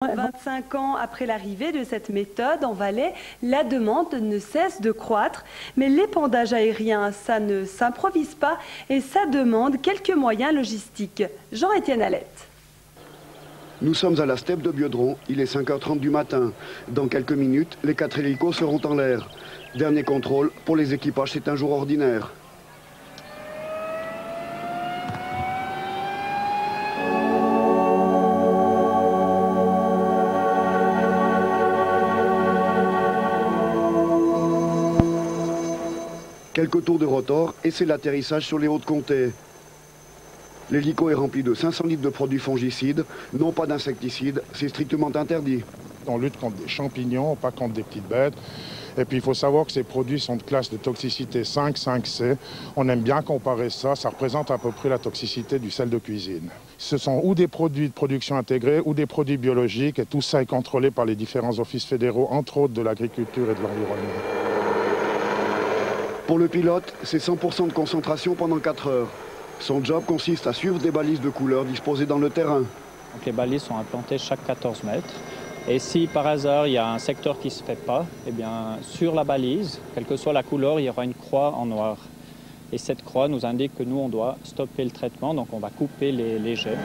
25 ans après l'arrivée de cette méthode en Valais, la demande ne cesse de croître. Mais l'épandage aérien, ça ne s'improvise pas et ça demande quelques moyens logistiques. Jean-Étienne Alette. Nous sommes à la steppe de Biodron, il est 5h30 du matin. Dans quelques minutes, les 4 hélicos seront en l'air. Dernier contrôle, pour les équipages, c'est un jour ordinaire. Quelques tours de rotor et c'est l'atterrissage sur les Hautes-Comtés. L'hélico est rempli de 500 litres de produits fongicides, non pas d'insecticides, c'est strictement interdit. On lutte contre des champignons, pas contre des petites bêtes. Et puis il faut savoir que ces produits sont de classe de toxicité 5, 5C. On aime bien comparer ça, ça représente à peu près la toxicité du sel de cuisine. Ce sont ou des produits de production intégrée ou des produits biologiques et tout ça est contrôlé par les différents offices fédéraux, entre autres de l'agriculture et de l'environnement. Pour le pilote, c'est 100% de concentration pendant 4 heures. Son job consiste à suivre des balises de couleurs disposées dans le terrain. Donc les balises sont implantées chaque 14 mètres. Et si par hasard il y a un secteur qui ne se fait pas, eh bien, sur la balise, quelle que soit la couleur, il y aura une croix en noir. Et cette croix nous indique que nous, on doit stopper le traitement, donc on va couper les jets.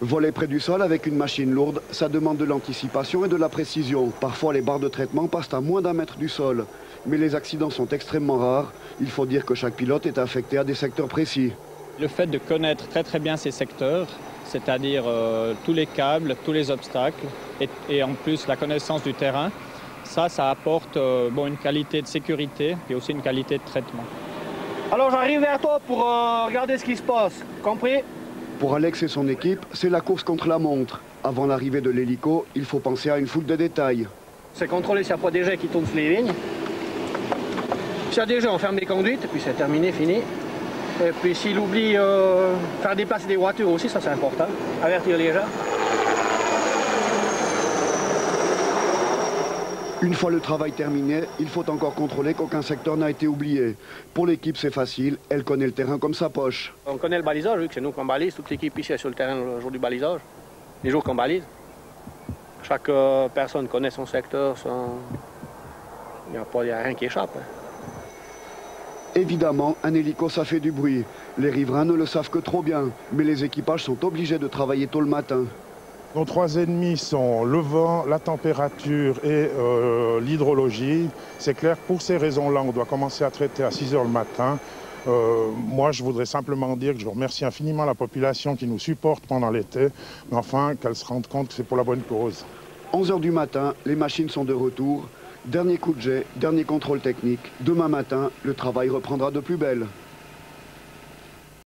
Voler près du sol avec une machine lourde, ça demande de l'anticipation et de la précision. Parfois, les barres de traitement passent à moins d'1 mètre du sol. Mais les accidents sont extrêmement rares. Il faut dire que chaque pilote est affecté à des secteurs précis. Le fait de connaître très bien ces secteurs, c'est-à-dire tous les câbles, tous les obstacles, et en plus la connaissance du terrain, ça apporte une qualité de sécurité et aussi une qualité de traitement. Alors j'arrive vers toi pour regarder ce qui se passe, compris? Pour Alex et son équipe, c'est la course contre la montre. Avant l'arrivée de l'hélico, il faut penser à une foule de détails. C'est contrôler s'il n'y a pas des jets qui tournent sur les lignes. S'il y a des jets, on ferme les conduites, et puis c'est terminé, fini. Et puis s'il oublie, faire déplacer des voitures aussi, ça c'est important. Avertir les gens. Une fois le travail terminé, il faut encore contrôler qu'aucun secteur n'a été oublié. Pour l'équipe, c'est facile, elle connaît le terrain comme sa poche. On connaît le balisage, vu que c'est nous qu'on balise. Toute l'équipe ici est sur le terrain le jour du balisage, les jours qu'on balise. Chaque personne connaît son secteur, il n'y a rien qui échappe. Évidemment, un hélico, ça fait du bruit. Les riverains ne le savent que trop bien, mais les équipages sont obligés de travailler tôt le matin. Nos 3 ennemis sont le vent, la température et l'hydrologie. C'est clair, pour ces raisons-là, on doit commencer à traiter à 6 h le matin. Moi, je voudrais simplement dire que je remercie infiniment la population qui nous supporte pendant l'été, mais enfin, qu'elle se rende compte que c'est pour la bonne cause. 11 h du matin, les machines sont de retour. Dernier coup de jet, dernier contrôle technique. Demain matin, le travail reprendra de plus belle.